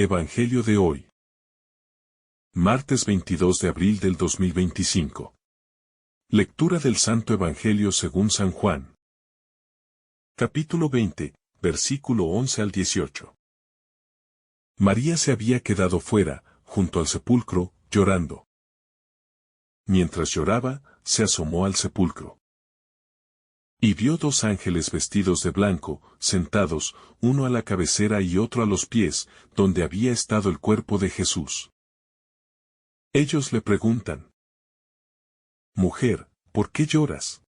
Evangelio de hoy. Martes 22 de abril del 2025. Lectura del Santo Evangelio según San Juan. Capítulo 20, versículo 11 al 18. María se había quedado fuera, junto al sepulcro, llorando. Mientras lloraba, se asomó al sepulcro. Y vio dos ángeles vestidos de blanco, sentados, uno a la cabecera y otro a los pies, donde había estado el cuerpo de Jesús. Ellos le preguntan: Mujer, ¿por qué lloras?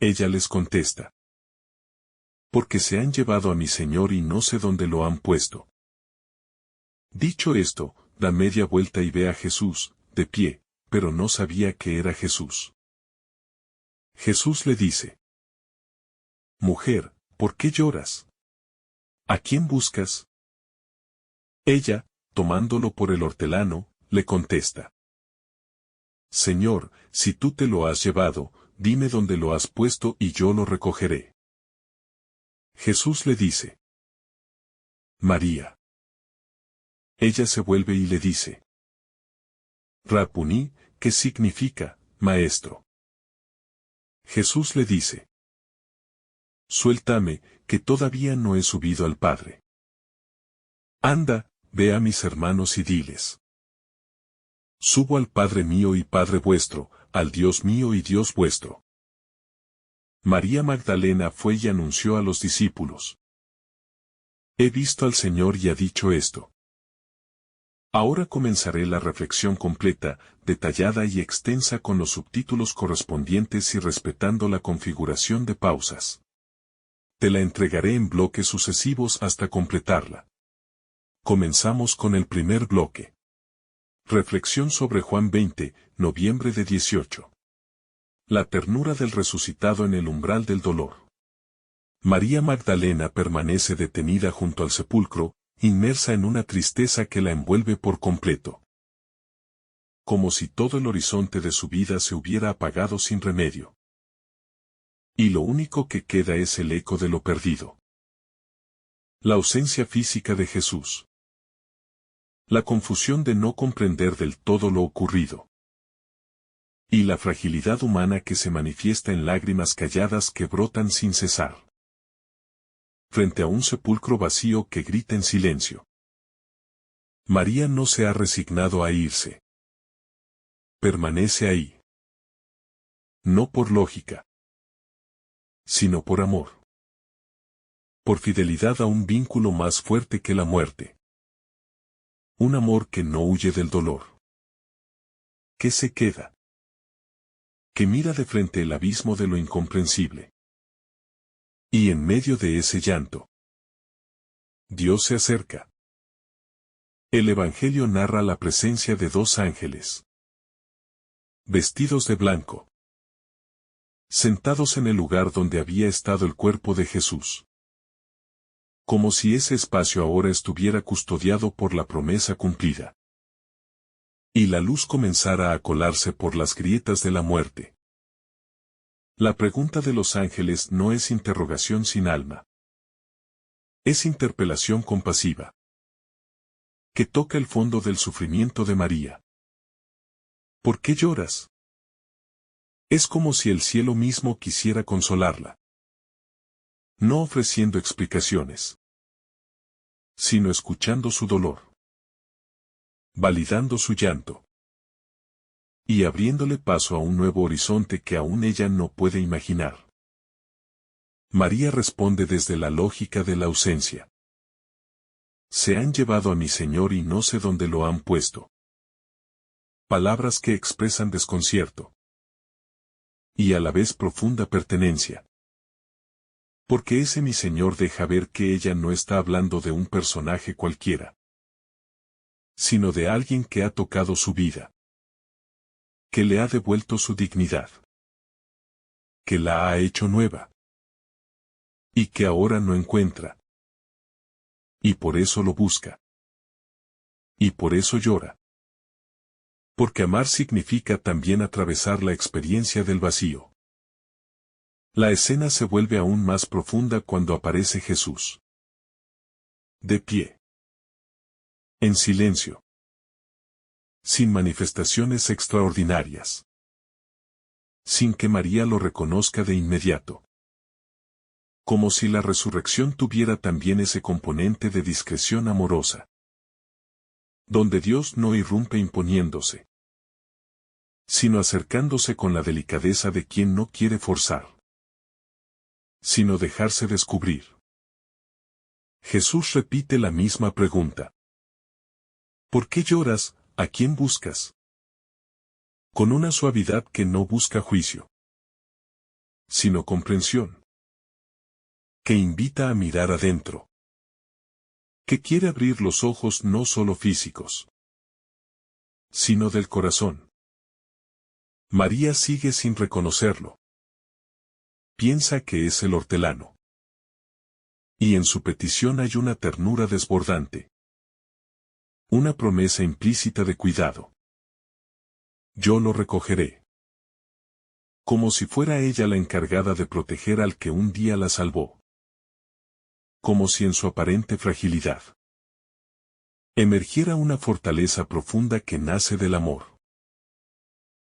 Ella les contesta: Porque se han llevado a mi Señor y no sé dónde lo han puesto. Dicho esto, da media vuelta y ve a Jesús, de pie, pero no sabía que era Jesús. Jesús le dice: Mujer, ¿por qué lloras? ¿A quién buscas? Ella, tomándolo por el hortelano, le contesta: Señor, si tú te lo has llevado, dime dónde lo has puesto y yo lo recogeré. Jesús le dice: María. Ella se vuelve y le dice: Rabuní, ¿qué significa, maestro? Jesús le dice: Suéltame, que todavía no he subido al Padre. Anda, ve a mis hermanos y diles: Subo al Padre mío y Padre vuestro, al Dios mío y Dios vuestro. María Magdalena fue y anunció a los discípulos: He visto al Señor y ha dicho esto. Ahora comenzaré la reflexión completa, detallada y extensa con los subtítulos correspondientes y respetando la configuración de pausas. Te la entregaré en bloques sucesivos hasta completarla. Comenzamos con el primer bloque. Reflexión sobre Juan 20, noviembre de 18. La ternura del resucitado en el umbral del dolor. María Magdalena permanece detenida junto al sepulcro, inmersa en una tristeza que la envuelve por completo. Como si todo el horizonte de su vida se hubiera apagado sin remedio. Y lo único que queda es el eco de lo perdido. La ausencia física de Jesús. La confusión de no comprender del todo lo ocurrido. Y la fragilidad humana que se manifiesta en lágrimas calladas que brotan sin cesar. Frente a un sepulcro vacío que grita en silencio. María no se ha resignado a irse. Permanece ahí. No por lógica, sino por amor. Por fidelidad a un vínculo más fuerte que la muerte. Un amor que no huye del dolor. Que se queda. Que mira de frente el abismo de lo incomprensible. Y en medio de ese llanto, Dios se acerca. El Evangelio narra la presencia de dos ángeles. Vestidos de blanco. Sentados en el lugar donde había estado el cuerpo de Jesús. Como si ese espacio ahora estuviera custodiado por la promesa cumplida. Y la luz comenzara a colarse por las grietas de la muerte. La pregunta de los ángeles no es interrogación sin alma. Es interpelación compasiva. Que toca el fondo del sufrimiento de María. ¿Por qué lloras? Es como si el cielo mismo quisiera consolarla. No ofreciendo explicaciones, sino escuchando su dolor. Validando su llanto. Y abriéndole paso a un nuevo horizonte que aún ella no puede imaginar. María responde desde la lógica de la ausencia. Se han llevado a mi Señor y no sé dónde lo han puesto. Palabras que expresan desconcierto. Y a la vez profunda pertenencia. Porque ese mi Señor deja ver que ella no está hablando de un personaje cualquiera. Sino de alguien que ha tocado su vida. Que le ha devuelto su dignidad. Que la ha hecho nueva. Y que ahora no encuentra. Y por eso lo busca. Y por eso llora. Porque amar significa también atravesar la experiencia del vacío. La escena se vuelve aún más profunda cuando aparece Jesús. De pie. En silencio. Sin manifestaciones extraordinarias. Sin que María lo reconozca de inmediato. Como si la resurrección tuviera también ese componente de discreción amorosa. Donde Dios no irrumpe imponiéndose, sino acercándose con la delicadeza de quien no quiere forzar, sino dejarse descubrir. Jesús repite la misma pregunta. ¿Por qué lloras? ¿A quién buscas? Con una suavidad que no busca juicio, sino comprensión, que invita a mirar adentro, que quiere abrir los ojos no solo físicos, sino del corazón. María sigue sin reconocerlo. Piensa que es el hortelano. Y en su petición hay una ternura desbordante. Una promesa implícita de cuidado. Yo lo recogeré. Como si fuera ella la encargada de proteger al que un día la salvó. Como si en su aparente fragilidad emergiera una fortaleza profunda que nace del amor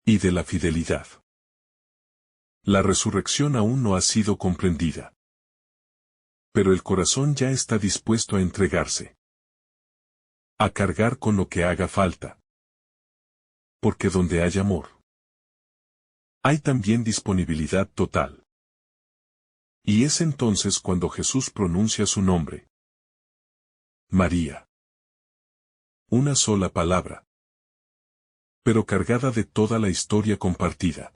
y de la fidelidad. La resurrección aún no ha sido comprendida. Pero el corazón ya está dispuesto a entregarse. A cargar con lo que haga falta. Porque donde hay amor, hay también disponibilidad total. Y es entonces cuando Jesús pronuncia su nombre. María. Una sola palabra. Pero cargada de toda la historia compartida.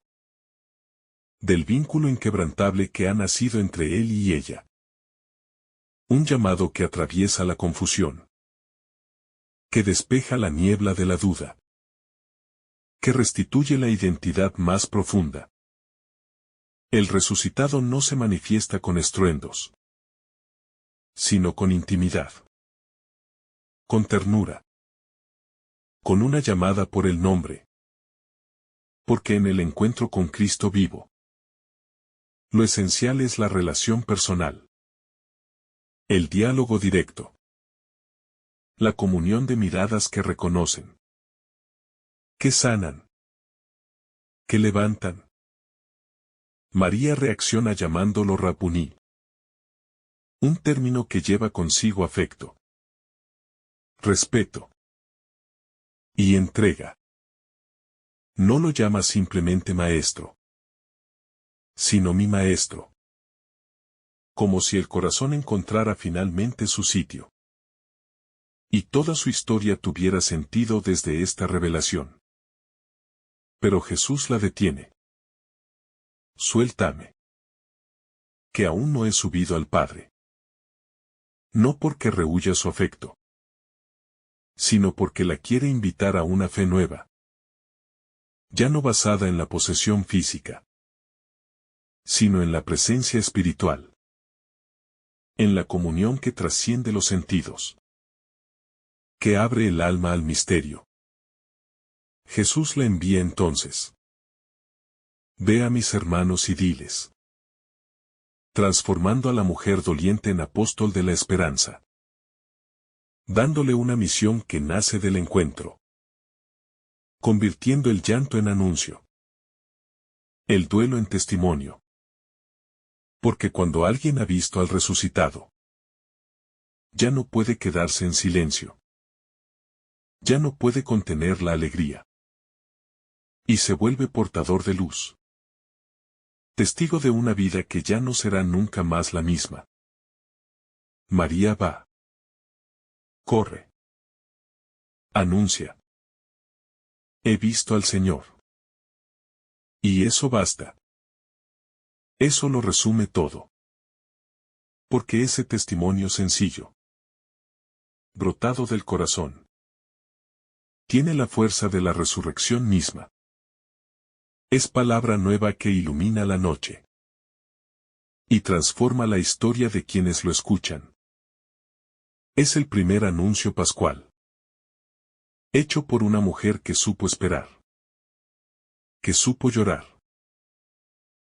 Del vínculo inquebrantable que ha nacido entre él y ella. Un llamado que atraviesa la confusión. Que despeja la niebla de la duda. Que restituye la identidad más profunda. El resucitado no se manifiesta con estruendos, sino con intimidad. Con ternura. Con una llamada por el nombre. Porque en el encuentro con Cristo vivo, lo esencial es la relación personal. El diálogo directo. La comunión de miradas que reconocen. Que sanan. Que levantan. María reacciona llamándolo Rabuní. Un término que lleva consigo afecto, respeto y entrega. No lo llama simplemente maestro, sino mi maestro. Como si el corazón encontrara finalmente su sitio. Y toda su historia tuviera sentido desde esta revelación. Pero Jesús la detiene. Suéltame. Que aún no he subido al Padre. No porque rehúya su afecto, sino porque la quiere invitar a una fe nueva. Ya no basada en la posesión física, sino en la presencia espiritual. En la comunión que trasciende los sentidos. Que abre el alma al misterio. Jesús la envía entonces. Ve a mis hermanos y diles. Transformando a la mujer doliente en apóstol de la esperanza. Dándole una misión que nace del encuentro. Convirtiendo el llanto en anuncio. El duelo en testimonio. Porque cuando alguien ha visto al resucitado, ya no puede quedarse en silencio. Ya no puede contener la alegría. Y se vuelve portador de luz. Testigo de una vida que ya no será nunca más la misma. María va. Corre. Anuncia. He visto al Señor. Y eso basta. Eso lo resume todo. Porque ese testimonio sencillo, brotado del corazón, tiene la fuerza de la resurrección misma. Es palabra nueva que ilumina la noche. Y transforma la historia de quienes lo escuchan. Es el primer anuncio pascual. Hecho por una mujer que supo esperar. Que supo llorar.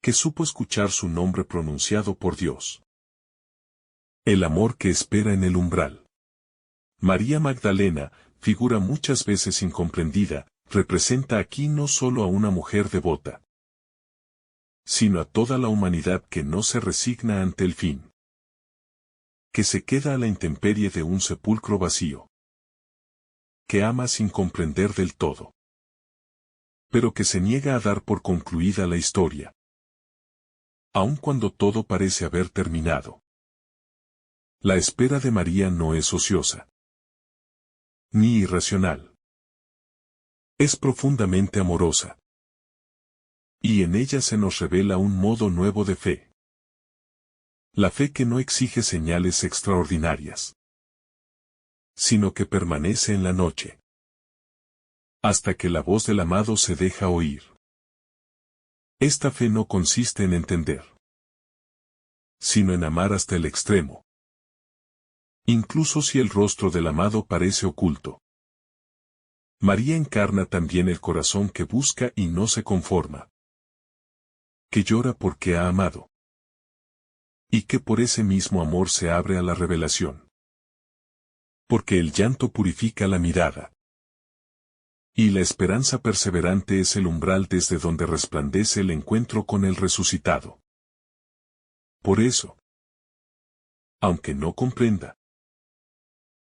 Que supo escuchar su nombre pronunciado por Dios. El amor que espera en el umbral. María Magdalena, figura muchas veces incomprendida, representa aquí no solo a una mujer devota, sino a toda la humanidad que no se resigna ante el fin, que se queda a la intemperie de un sepulcro vacío, que ama sin comprender del todo, pero que se niega a dar por concluida la historia, aun cuando todo parece haber terminado. La espera de María no es ociosa, ni irracional. Es profundamente amorosa. Y en ella se nos revela un modo nuevo de fe. La fe que no exige señales extraordinarias, sino que permanece en la noche, hasta que la voz del amado se deja oír. Esta fe no consiste en entender, sino en amar hasta el extremo, incluso si el rostro del amado parece oculto. María encarna también el corazón que busca y no se conforma, que llora porque ha amado, y que por ese mismo amor se abre a la revelación. Porque el llanto purifica la mirada, y la esperanza perseverante es el umbral desde donde resplandece el encuentro con el resucitado. Por eso, aunque no comprenda,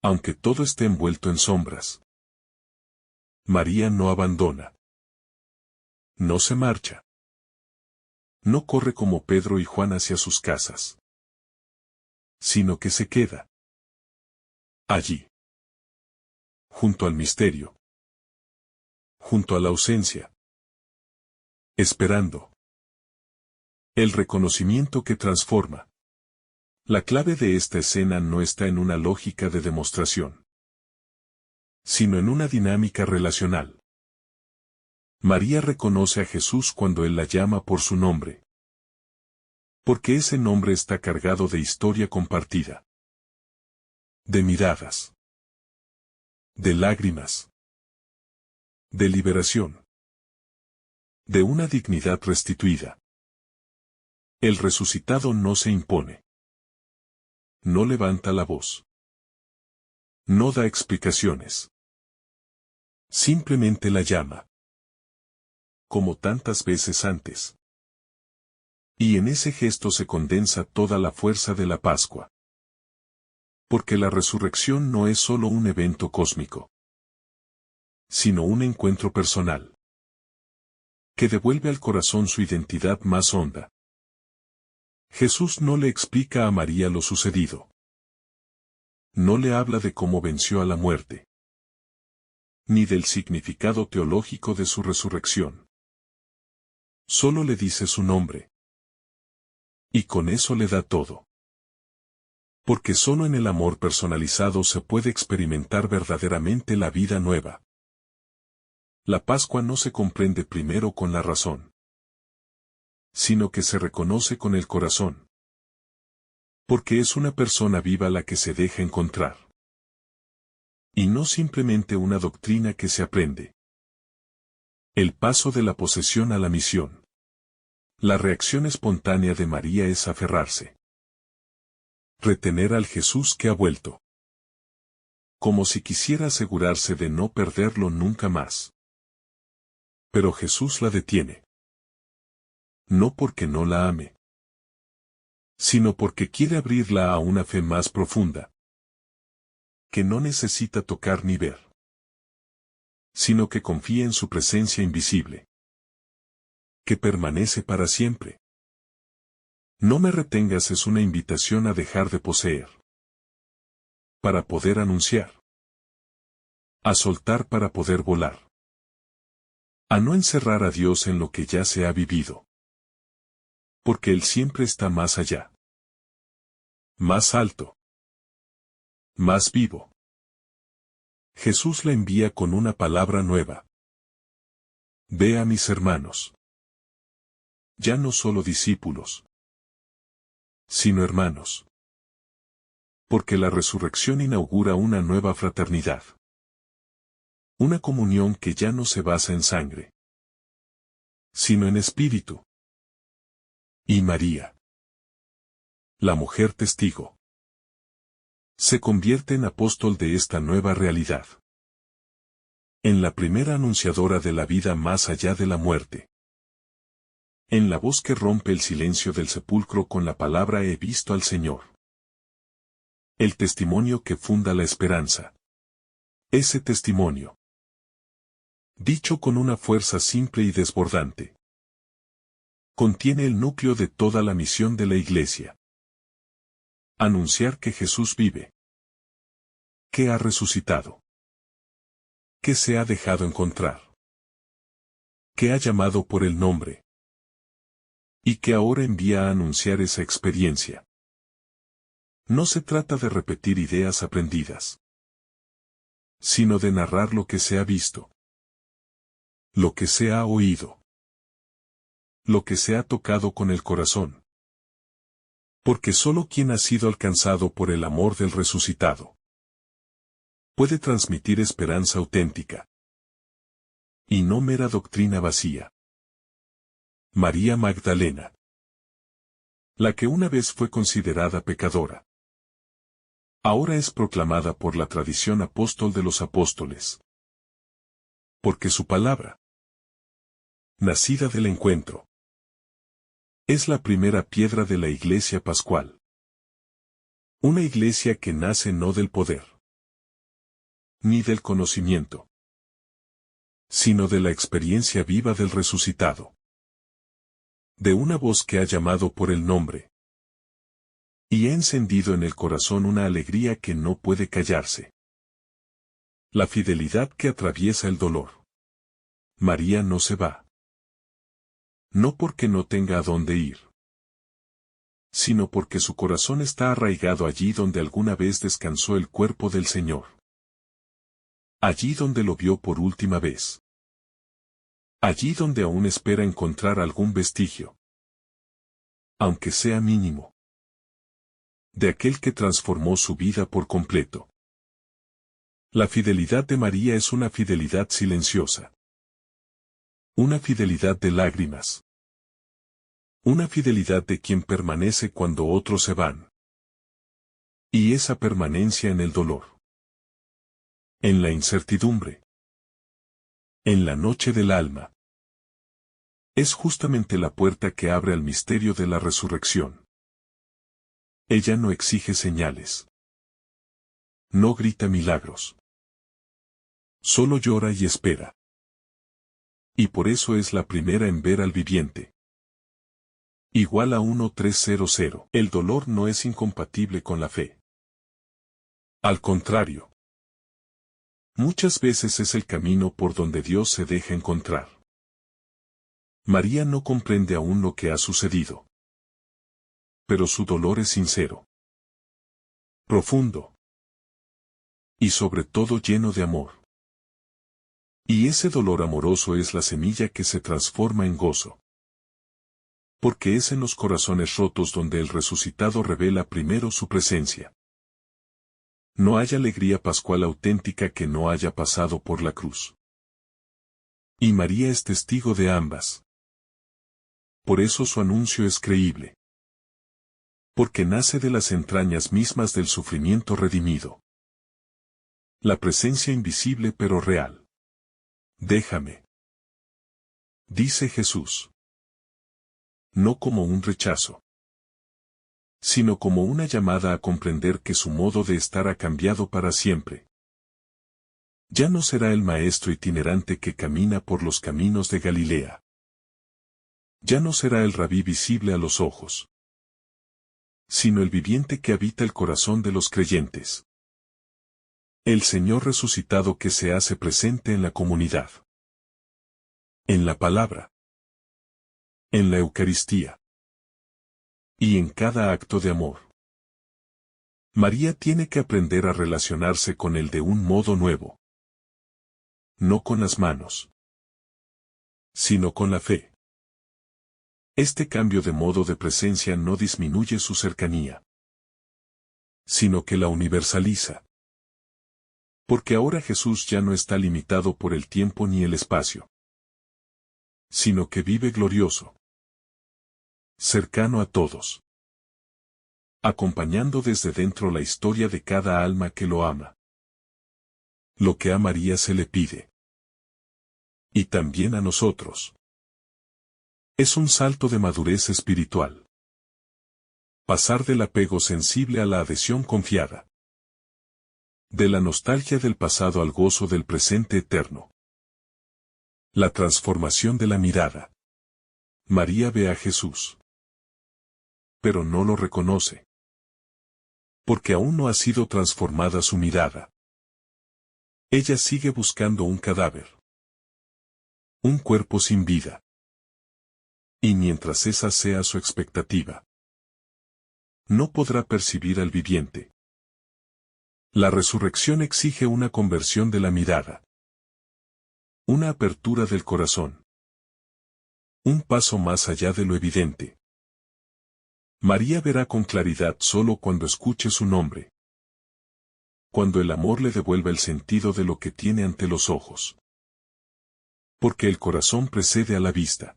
aunque todo esté envuelto en sombras, María no abandona, no se marcha, no corre como Pedro y Juan hacia sus casas, sino que se queda allí, junto al misterio, junto a la ausencia, esperando el reconocimiento que transforma. La clave de esta escena no está en una lógica de demostración, sino en una dinámica relacional. María reconoce a Jesús cuando Él la llama por su nombre, porque ese nombre está cargado de historia compartida, de miradas, de lágrimas, de liberación, de una dignidad restituida. El resucitado no se impone, no levanta la voz, no da explicaciones, simplemente la llama, como tantas veces antes. Y en ese gesto se condensa toda la fuerza de la Pascua. Porque la resurrección no es solo un evento cósmico, sino un encuentro personal, que devuelve al corazón su identidad más honda. Jesús no le explica a María lo sucedido. No le habla de cómo venció a la muerte, ni del significado teológico de su resurrección. Solo le dice su nombre. Y con eso le da todo. Porque solo en el amor personalizado se puede experimentar verdaderamente la vida nueva. La Pascua no se comprende primero con la razón, sino que se reconoce con el corazón. Porque es una persona viva la que se deja encontrar. Y no simplemente una doctrina que se aprende. El paso de la posesión a la misión. La reacción espontánea de María es aferrarse. Retener al Jesús que ha vuelto. Como si quisiera asegurarse de no perderlo nunca más. Pero Jesús la detiene. No porque no la ame, sino porque quiere abrirla a una fe más profunda, que no necesita tocar ni ver, sino que confía en su presencia invisible, que permanece para siempre. No me retengas es una invitación a dejar de poseer, para poder anunciar, a soltar para poder volar, a no encerrar a Dios en lo que ya se ha vivido, porque Él siempre está más allá, más alto, más vivo. Jesús la envía con una palabra nueva. Ve a mis hermanos. Ya no solo discípulos, sino hermanos. Porque la resurrección inaugura una nueva fraternidad. Una comunión que ya no se basa en sangre, sino en espíritu. Y María, la mujer testigo, Se convierte en apóstol de esta nueva realidad. En la primera anunciadora de la vida más allá de la muerte. En la voz que rompe el silencio del sepulcro con la palabra he visto al Señor. El testimonio que funda la esperanza. Ese testimonio, dicho con una fuerza simple y desbordante, contiene el núcleo de toda la misión de la Iglesia. Anunciar que Jesús vive, que ha resucitado, que se ha dejado encontrar, que ha llamado por el nombre, y que ahora envía a anunciar esa experiencia. No se trata de repetir ideas aprendidas, sino de narrar lo que se ha visto, lo que se ha oído, lo que se ha tocado con el corazón. Porque solo quien ha sido alcanzado por el amor del resucitado puede transmitir esperanza auténtica, y no mera doctrina vacía. María Magdalena, la que una vez fue considerada pecadora, ahora es proclamada por la tradición apóstol de los apóstoles. Porque su palabra, nacida del encuentro, es la primera piedra de la Iglesia Pascual. Una iglesia que nace no del poder, ni del conocimiento, sino de la experiencia viva del resucitado. De una voz que ha llamado por el nombre, y ha encendido en el corazón una alegría que no puede callarse. La fidelidad que atraviesa el dolor. María no se va. No porque no tenga a dónde ir, sino porque su corazón está arraigado allí donde alguna vez descansó el cuerpo del Señor. Allí donde lo vio por última vez. Allí donde aún espera encontrar algún vestigio, aunque sea mínimo, de aquel que transformó su vida por completo. La fidelidad de María es una fidelidad silenciosa. Una fidelidad de lágrimas. Una fidelidad de quien permanece cuando otros se van. Y esa permanencia en el dolor. En la incertidumbre. En la noche del alma. Es justamente la puerta que abre al misterio de la resurrección. Ella no exige señales. No grita milagros. Solo llora y espera. Y por eso es la primera en ver al viviente. Igual a 1300. El dolor no es incompatible con la fe. Al contrario. Muchas veces es el camino por donde Dios se deja encontrar. María no comprende aún lo que ha sucedido. Pero su dolor es sincero. Profundo. Y sobre todo lleno de amor. Y ese dolor amoroso es la semilla que se transforma en gozo. Porque es en los corazones rotos donde el resucitado revela primero su presencia. No hay alegría pascual auténtica que no haya pasado por la cruz. Y María es testigo de ambas. Por eso su anuncio es creíble. Porque nace de las entrañas mismas del sufrimiento redimido. La presencia invisible pero real. Déjame, dice Jesús. No como un rechazo, sino como una llamada a comprender que su modo de estar ha cambiado para siempre. Ya no será el maestro itinerante que camina por los caminos de Galilea. Ya no será el rabí visible a los ojos, sino el viviente que habita el corazón de los creyentes. El Señor resucitado que se hace presente en la comunidad. En la palabra. En la Eucaristía. Y en cada acto de amor. María tiene que aprender a relacionarse con Él de un modo nuevo. No con las manos, sino con la fe. Este cambio de modo de presencia no disminuye su cercanía, sino que la universaliza. Porque ahora Jesús ya no está limitado por el tiempo ni el espacio, sino que vive glorioso, cercano a todos. acompañando desde dentro la historia de cada alma que lo ama. Lo que a María se le pide. Y también a nosotros. Es un salto de madurez espiritual. Pasar del apego sensible a la adhesión confiada. De la nostalgia del pasado al gozo del presente eterno. La transformación de la mirada. María ve a Jesús. Pero no lo reconoce. Porque aún no ha sido transformada su mirada. Ella sigue buscando un cadáver. Un cuerpo sin vida. Y mientras esa sea su expectativa, no podrá percibir al viviente. La resurrección exige una conversión de la mirada. Una apertura del corazón. Un paso más allá de lo evidente. María verá con claridad solo cuando escuche su nombre. Cuando el amor le devuelva el sentido de lo que tiene ante los ojos. Porque el corazón precede a la vista.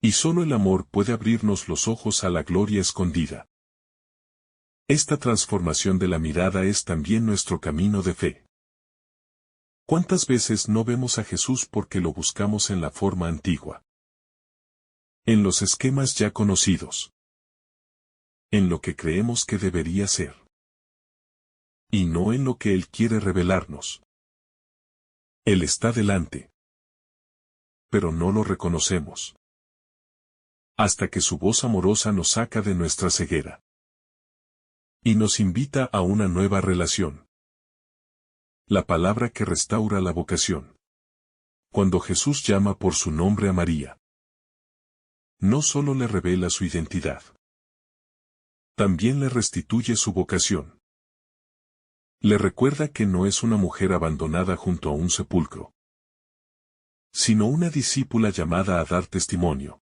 Y solo el amor puede abrirnos los ojos a la gloria escondida. Esta transformación de la mirada es también nuestro camino de fe. ¿Cuántas veces no vemos a Jesús porque lo buscamos en la forma antigua? En los esquemas ya conocidos. En lo que creemos que debería ser. Y no en lo que Él quiere revelarnos. Él está delante. Pero no lo reconocemos. Hasta que su voz amorosa nos saca de nuestra ceguera. Y nos invita a una nueva relación. La palabra que restaura la vocación. Cuando Jesús llama por su nombre a María, no solo le revela su identidad, también le restituye su vocación. Le recuerda que no es una mujer abandonada junto a un sepulcro, sino una discípula llamada a dar testimonio.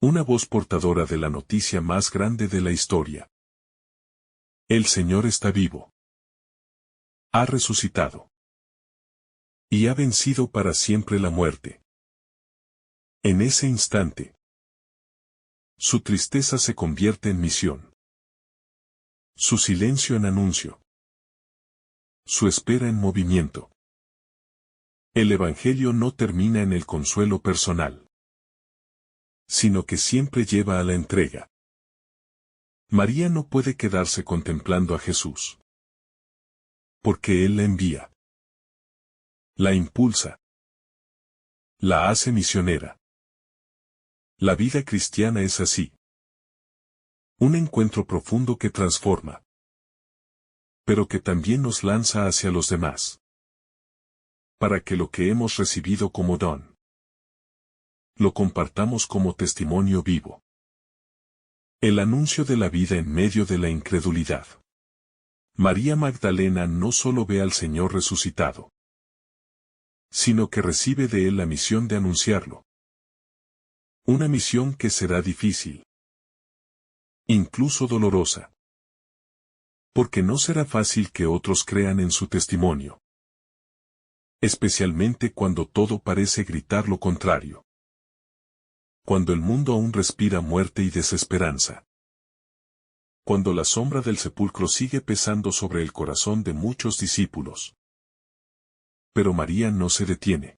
Una voz portadora de la noticia más grande de la historia. El Señor está vivo. Ha resucitado. Y ha vencido para siempre la muerte. En ese instante, su tristeza se convierte en misión. Su silencio en anuncio. Su espera en movimiento. El Evangelio no termina en el consuelo personal, sino que siempre lleva a la entrega. María no puede quedarse contemplando a Jesús. Porque Él la envía. La impulsa. La hace misionera. La vida cristiana es así. Un encuentro profundo que transforma. Pero que también nos lanza hacia los demás. Para que lo que hemos recibido como don, lo compartamos como testimonio vivo. El anuncio de la vida en medio de la incredulidad. María Magdalena no solo ve al Señor resucitado, sino que recibe de Él la misión de anunciarlo. Una misión que será difícil, incluso dolorosa. Porque no será fácil que otros crean en su testimonio. Especialmente cuando todo parece gritar lo contrario. Cuando el mundo aún respira muerte y desesperanza. Cuando la sombra del sepulcro sigue pesando sobre el corazón de muchos discípulos. Pero María no se detiene.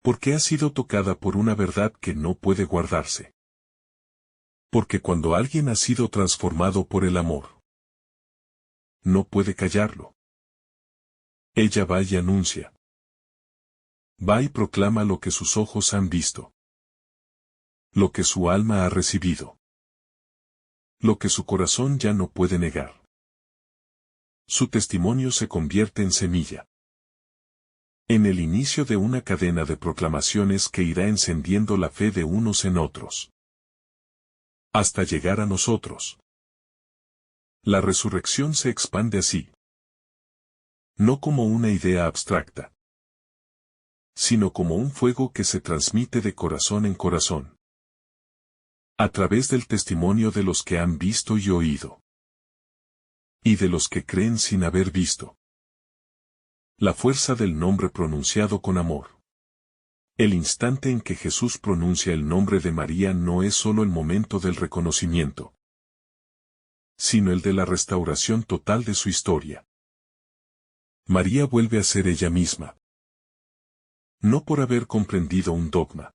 Porque ha sido tocada por una verdad que no puede guardarse. Porque cuando alguien ha sido transformado por el amor, no puede callarlo. Ella va y anuncia. Va y proclama lo que sus ojos han visto. Lo que su alma ha recibido. Lo que su corazón ya no puede negar. Su testimonio se convierte en semilla. En el inicio de una cadena de proclamaciones que irá encendiendo la fe de unos en otros. Hasta llegar a nosotros. La resurrección se expande así. No como una idea abstracta, sino como un fuego que se transmite de corazón en corazón. A través del testimonio de los que han visto y oído. Y de los que creen sin haber visto. La fuerza del nombre pronunciado con amor. El instante en que Jesús pronuncia el nombre de María no es solo el momento del reconocimiento, sino el de la restauración total de su historia. María vuelve a ser ella misma. No por haber comprendido un dogma,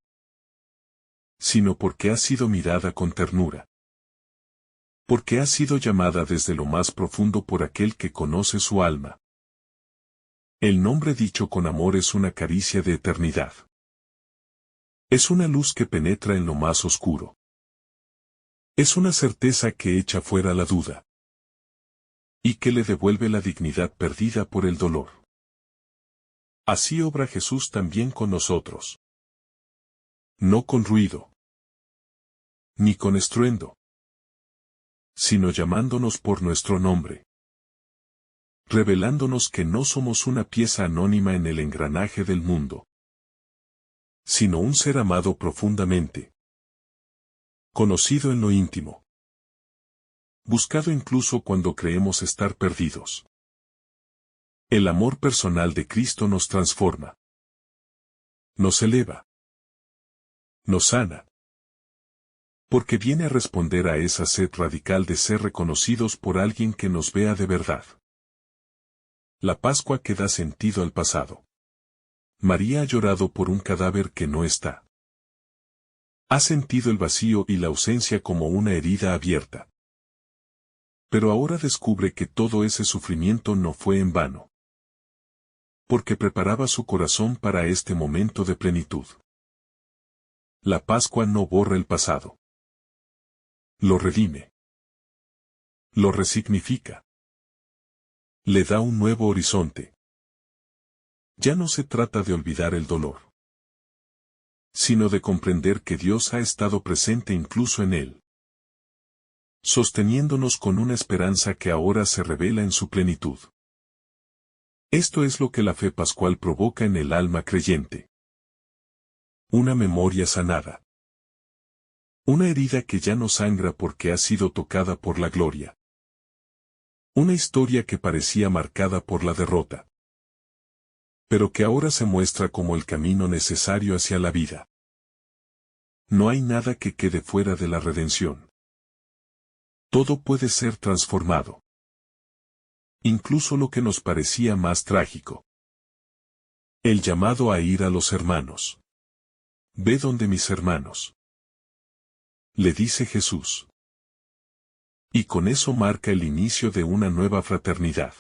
sino porque ha sido mirada con ternura. Porque ha sido llamada desde lo más profundo por aquel que conoce su alma. El nombre dicho con amor es una caricia de eternidad. Es una luz que penetra en lo más oscuro. Es una certeza que echa fuera la duda. Y que le devuelve la dignidad perdida por el dolor. Así obra Jesús también con nosotros. No con ruido, ni con estruendo, sino llamándonos por nuestro nombre. Revelándonos que no somos una pieza anónima en el engranaje del mundo, sino un ser amado profundamente, conocido en lo íntimo, buscado incluso cuando creemos estar perdidos. El amor personal de Cristo nos transforma, nos eleva, nos sana, porque viene a responder a esa sed radical de ser reconocidos por alguien que nos vea de verdad. La Pascua que da sentido al pasado. María ha llorado por un cadáver que no está. Ha sentido el vacío y la ausencia como una herida abierta. Pero ahora descubre que todo ese sufrimiento no fue en vano. Porque preparaba su corazón para este momento de plenitud. La Pascua no borra el pasado. Lo redime. Lo resignifica. Le da un nuevo horizonte. Ya no se trata de olvidar el dolor, sino de comprender que Dios ha estado presente incluso en él, sosteniéndonos con una esperanza que ahora se revela en su plenitud. Esto es lo que la fe pascual provoca en el alma creyente. Una memoria sanada. Una herida que ya no sangra porque ha sido tocada por la gloria. Una historia que parecía marcada por la derrota, pero que ahora se muestra como el camino necesario hacia la vida. No hay nada que quede fuera de la redención. Todo puede ser transformado. Incluso lo que nos parecía más trágico. El llamado a ir a los hermanos. Ve donde mis hermanos. Le dice Jesús. Y con eso marca el inicio de una nueva fraternidad.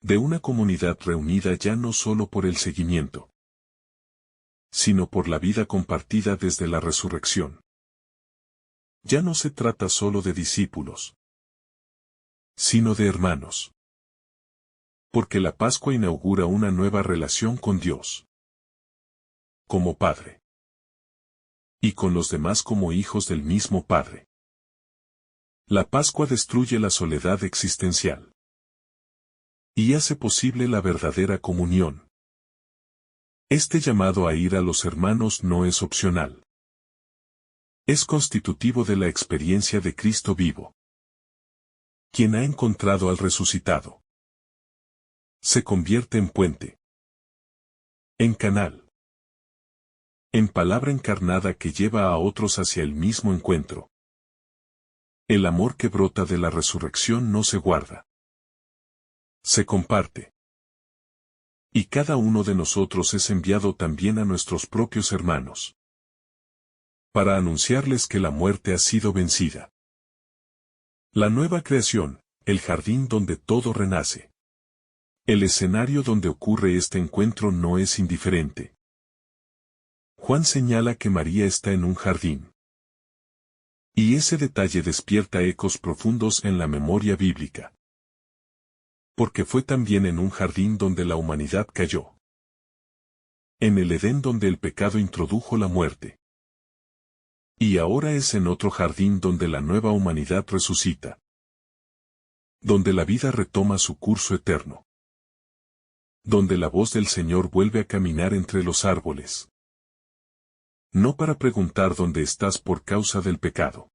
De una comunidad reunida ya no solo por el seguimiento, sino por la vida compartida desde la resurrección. Ya no se trata solo de discípulos, sino de hermanos. Porque la Pascua inaugura una nueva relación con Dios, como Padre, y con los demás como hijos del mismo Padre. La Pascua destruye la soledad existencial y hace posible la verdadera comunión. Este llamado a ir a los hermanos no es opcional. Es constitutivo de la experiencia de Cristo vivo, quien ha encontrado al resucitado. Se convierte en puente, en canal, en palabra encarnada que lleva a otros hacia el mismo encuentro. El amor que brota de la resurrección no se guarda. Se comparte. Y cada uno de nosotros es enviado también a nuestros propios hermanos, para anunciarles que la muerte ha sido vencida. La nueva creación, el jardín donde todo renace. El escenario donde ocurre este encuentro no es indiferente. Juan señala que María está en un jardín. Y ese detalle despierta ecos profundos en la memoria bíblica. Porque fue también en un jardín donde la humanidad cayó. En el Edén donde el pecado introdujo la muerte. Y ahora es en otro jardín donde la nueva humanidad resucita. Donde la vida retoma su curso eterno. Donde la voz del Señor vuelve a caminar entre los árboles. No para preguntar dónde estás por causa del pecado,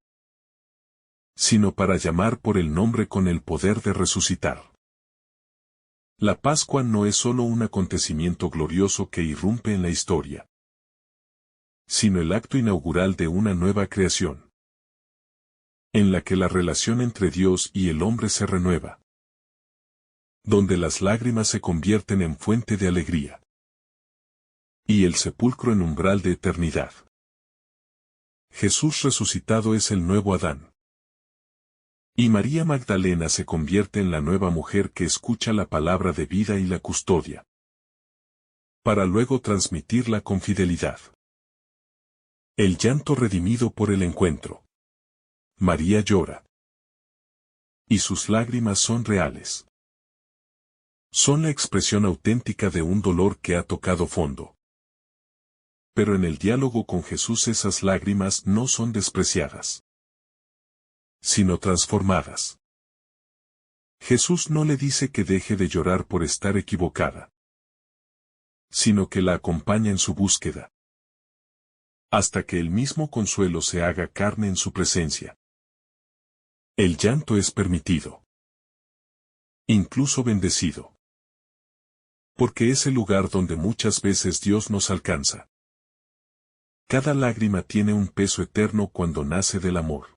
sino para llamar por el nombre con el poder de resucitar. La Pascua no es solo un acontecimiento glorioso que irrumpe en la historia, sino el acto inaugural de una nueva creación, en la que la relación entre Dios y el hombre se renueva, donde las lágrimas se convierten en fuente de alegría, y el sepulcro en umbral de eternidad. Jesús resucitado es el nuevo Adán. Y María Magdalena se convierte en la nueva mujer que escucha la palabra de vida y la custodia, para luego transmitirla con fidelidad. El llanto redimido por el encuentro. María llora. Y sus lágrimas son reales. Son la expresión auténtica de un dolor que ha tocado fondo. Pero en el diálogo con Jesús esas lágrimas no son despreciadas, sino transformadas. Jesús no le dice que deje de llorar por estar equivocada, sino que la acompaña en su búsqueda, hasta que el mismo consuelo se haga carne en su presencia. El llanto es permitido, incluso bendecido, porque es el lugar donde muchas veces Dios nos alcanza. Cada lágrima tiene un peso eterno cuando nace del amor.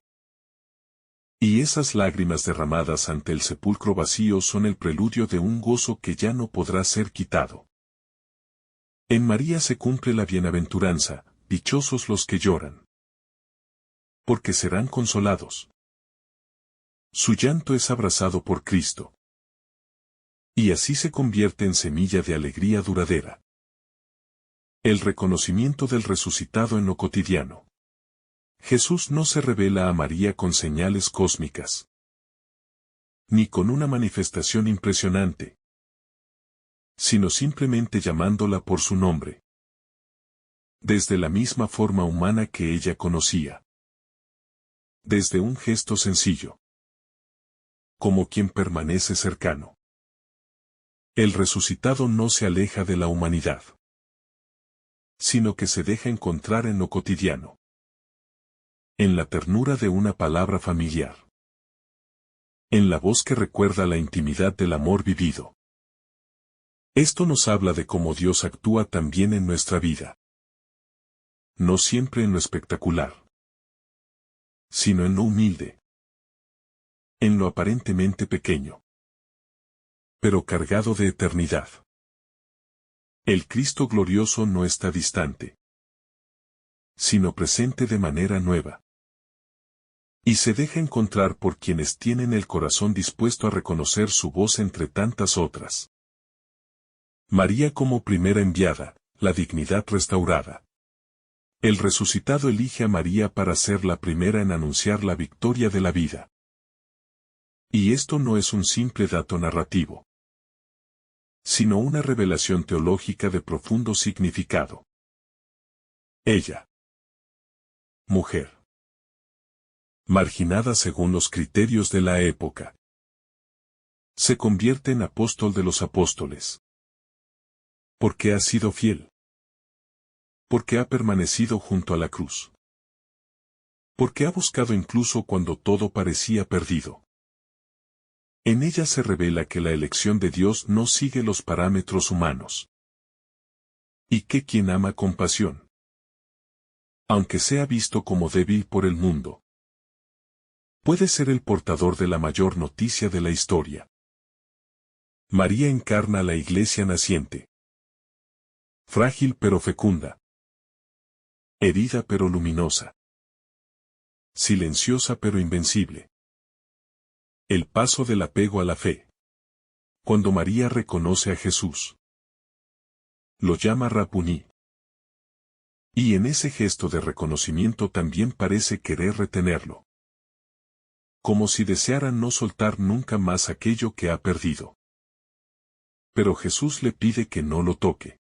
Y esas lágrimas derramadas ante el sepulcro vacío son el preludio de un gozo que ya no podrá ser quitado. En María se cumple la bienaventuranza, dichosos los que lloran, porque serán consolados. Su llanto es abrazado por Cristo, y así se convierte en semilla de alegría duradera. El reconocimiento del resucitado en lo cotidiano. Jesús no se revela a María con señales cósmicas, ni con una manifestación impresionante, sino simplemente llamándola por su nombre, desde la misma forma humana que ella conocía, desde un gesto sencillo, como quien permanece cercano. El resucitado no se aleja de la humanidad, sino que se deja encontrar en lo cotidiano, en la ternura de una palabra familiar, en la voz que recuerda la intimidad del amor vivido. Esto nos habla de cómo Dios actúa también en nuestra vida. No siempre en lo espectacular, sino en lo humilde, en lo aparentemente pequeño, pero cargado de eternidad. El Cristo glorioso no está distante, sino presente de manera nueva. Y se deja encontrar por quienes tienen el corazón dispuesto a reconocer su voz entre tantas otras. María como primera enviada, la dignidad restaurada. El resucitado elige a María para ser la primera en anunciar la victoria de la vida. Y esto no es un simple dato narrativo, sino una revelación teológica de profundo significado. Ella, mujer, marginada según los criterios de la época, se convierte en apóstol de los apóstoles. Porque ha sido fiel. Porque ha permanecido junto a la cruz. Porque ha buscado incluso cuando todo parecía perdido. En ella se revela que la elección de Dios no sigue los parámetros humanos. Y que quien ama con pasión, aunque sea visto como débil por el mundo, puede ser el portador de la mayor noticia de la historia. María encarna la iglesia naciente. Frágil pero fecunda. Herida pero luminosa. Silenciosa pero invencible. El paso del apego a la fe. Cuando María reconoce a Jesús, lo llama Rabuní. Y en ese gesto de reconocimiento también parece querer retenerlo. Como si deseara no soltar nunca más aquello que ha perdido. Pero Jesús le pide que no lo toque.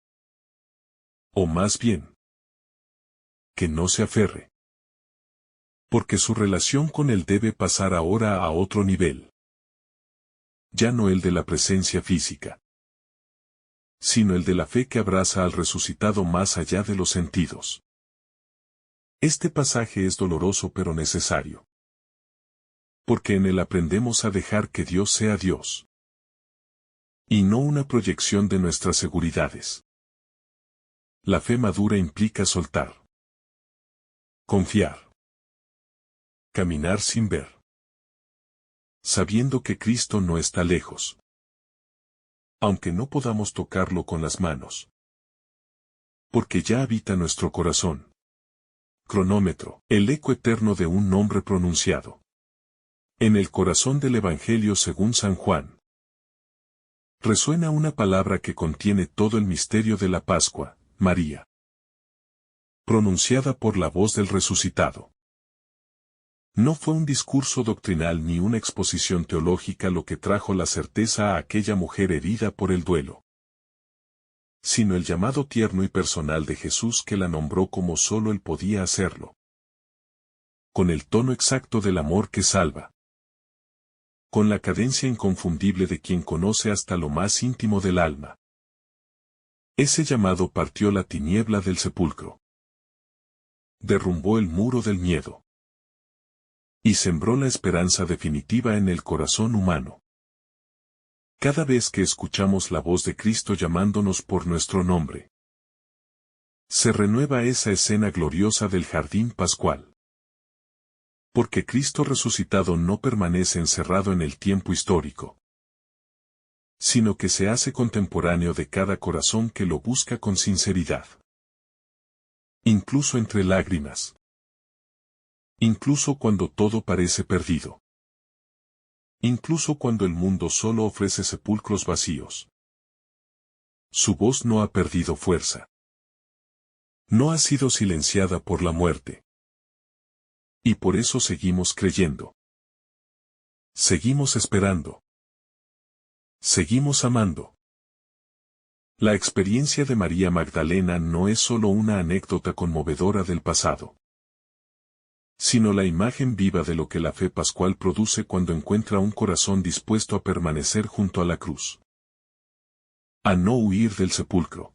O más bien, que no se aferre. Porque su relación con él debe pasar ahora a otro nivel. Ya no el de la presencia física, sino el de la fe que abraza al resucitado más allá de los sentidos. Este pasaje es doloroso pero necesario. Porque en él aprendemos a dejar que Dios sea Dios. y no una proyección de nuestras seguridades. La fe madura implica soltar, confiar, caminar sin ver, sabiendo que Cristo no está lejos, aunque no podamos tocarlo con las manos, porque ya habita nuestro corazón. Cronómetro, el eco eterno de un nombre pronunciado. En el corazón del Evangelio según San Juan, resuena una palabra que contiene todo el misterio de la Pascua, María, pronunciada por la voz del resucitado. No fue un discurso doctrinal ni una exposición teológica lo que trajo la certeza a aquella mujer herida por el duelo, sino el llamado tierno y personal de Jesús que la nombró como solo Él podía hacerlo, con el tono exacto del amor que salva, con la cadencia inconfundible de quien conoce hasta lo más íntimo del alma. Ese llamado partió la tiniebla del sepulcro, derrumbó el muro del miedo, y sembró la esperanza definitiva en el corazón humano. Cada vez que escuchamos la voz de Cristo llamándonos por nuestro nombre, se renueva esa escena gloriosa del jardín pascual. Porque Cristo resucitado no permanece encerrado en el tiempo histórico, sino que se hace contemporáneo de cada corazón que lo busca con sinceridad. Incluso entre lágrimas. Incluso cuando todo parece perdido. Incluso cuando el mundo solo ofrece sepulcros vacíos. Su voz no ha perdido fuerza. No ha sido silenciada por la muerte. Y por eso seguimos creyendo. Seguimos esperando. Seguimos amando. La experiencia de María Magdalena no es solo una anécdota conmovedora del pasado, sino la imagen viva de lo que la fe pascual produce cuando encuentra un corazón dispuesto a permanecer junto a la cruz. A no huir del sepulcro.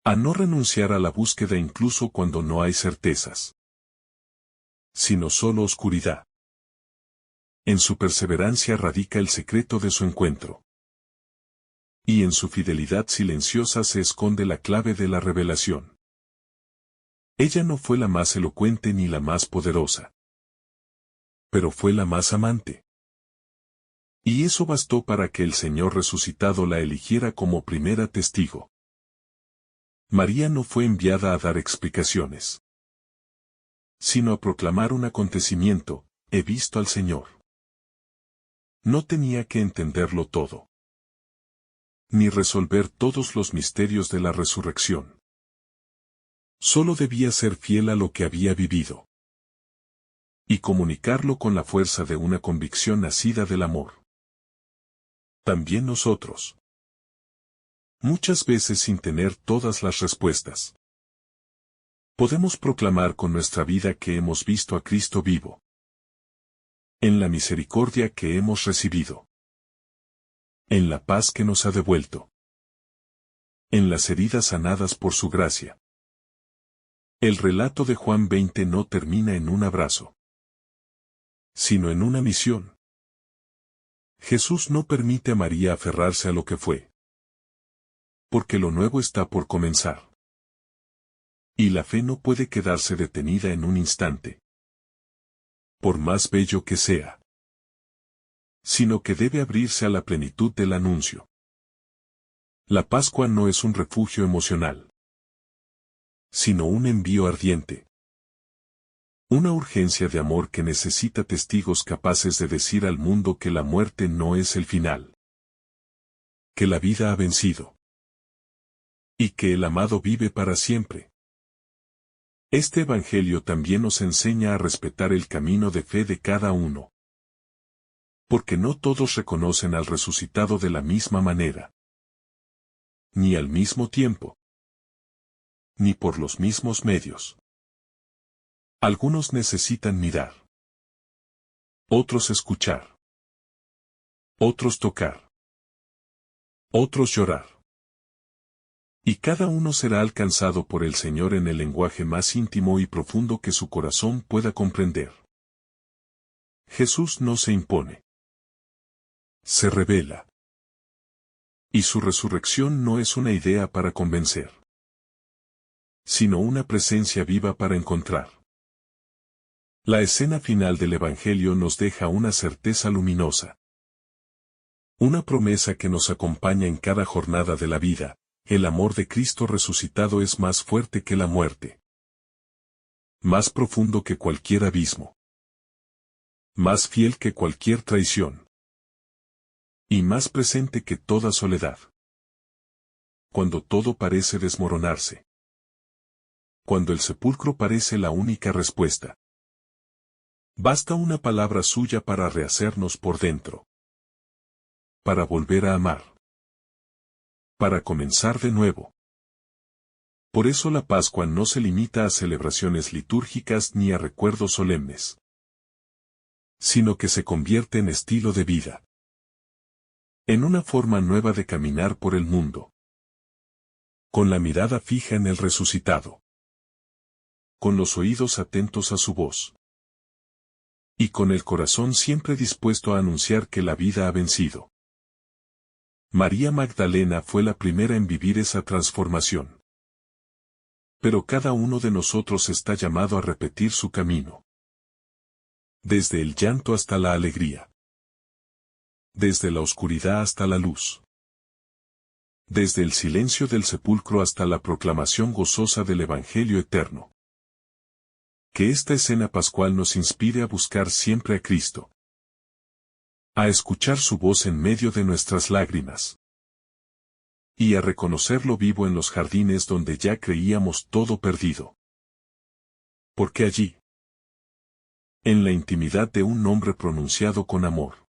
A no renunciar a la búsqueda incluso cuando no hay certezas, sino solo oscuridad. En su perseverancia radica el secreto de su encuentro. Y en su fidelidad silenciosa se esconde la clave de la revelación. Ella no fue la más elocuente ni la más poderosa, pero fue la más amante. Y eso bastó para que el Señor resucitado la eligiera como primera testigo. María no fue enviada a dar explicaciones, sino a proclamar un acontecimiento: he visto al Señor. No tenía que entenderlo todo, ni resolver todos los misterios de la resurrección. Solo debía ser fiel a lo que había vivido, y comunicarlo con la fuerza de una convicción nacida del amor. También nosotros, muchas veces sin tener todas las respuestas, podemos proclamar con nuestra vida que hemos visto a Cristo vivo, en la misericordia que hemos recibido, en la paz que nos ha devuelto, en las heridas sanadas por su gracia. El relato de Juan 20 no termina en un abrazo, sino en una misión. Jesús no permite a María aferrarse a lo que fue, porque lo nuevo está por comenzar. Y la fe no puede quedarse detenida en un instante, por más bello que sea, sino que debe abrirse a la plenitud del anuncio. La Pascua no es un refugio emocional, sino un envío ardiente. Una urgencia de amor que necesita testigos capaces de decir al mundo que la muerte no es el final, que la vida ha vencido, y que el amado vive para siempre. Este Evangelio también nos enseña a respetar el camino de fe de cada uno, porque no todos reconocen al resucitado de la misma manera, ni al mismo tiempo, ni por los mismos medios. Algunos necesitan mirar, otros escuchar, otros tocar, otros llorar. Y cada uno será alcanzado por el Señor en el lenguaje más íntimo y profundo que su corazón pueda comprender. Jesús no se impone, se revela. Y su resurrección no es una idea para convencer, sino una presencia viva para encontrar. La escena final del Evangelio nos deja una certeza luminosa. Una promesa que nos acompaña en cada jornada de la vida: el amor de Cristo resucitado es más fuerte que la muerte, más profundo que cualquier abismo, más fiel que cualquier traición, y más presente que toda soledad. Cuando todo parece desmoronarse, cuando el sepulcro parece la única respuesta, basta una palabra suya para rehacernos por dentro, para volver a amar, para comenzar de nuevo. Por eso la Pascua no se limita a celebraciones litúrgicas ni a recuerdos solemnes, sino que se convierte en estilo de vida, en una forma nueva de caminar por el mundo, con la mirada fija en el resucitado, con los oídos atentos a su voz, y con el corazón siempre dispuesto a anunciar que la vida ha vencido. María Magdalena fue la primera en vivir esa transformación. Pero cada uno de nosotros está llamado a repetir su camino. Desde el llanto hasta la alegría. Desde la oscuridad hasta la luz. Desde el silencio del sepulcro hasta la proclamación gozosa del Evangelio eterno. Que esta escena pascual nos inspire a buscar siempre a Cristo, a escuchar su voz en medio de nuestras lágrimas, y a reconocerlo vivo en los jardines donde ya creíamos todo perdido. Porque allí, en la intimidad de un nombre pronunciado con amor,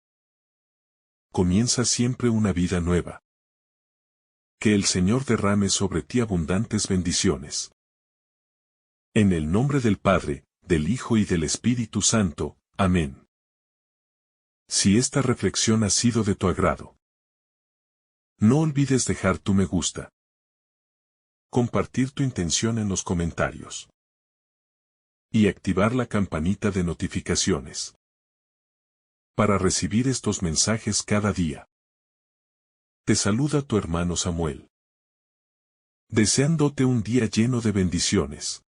comienza siempre una vida nueva. Que el Señor derrame sobre ti abundantes bendiciones. En el nombre del Padre, del Hijo y del Espíritu Santo. Amén. Si esta reflexión ha sido de tu agrado, no olvides dejar tu me gusta, compartir tu intención en los comentarios y activar la campanita de notificaciones para recibir estos mensajes cada día. Te saluda tu hermano Samuel, deseándote un día lleno de bendiciones.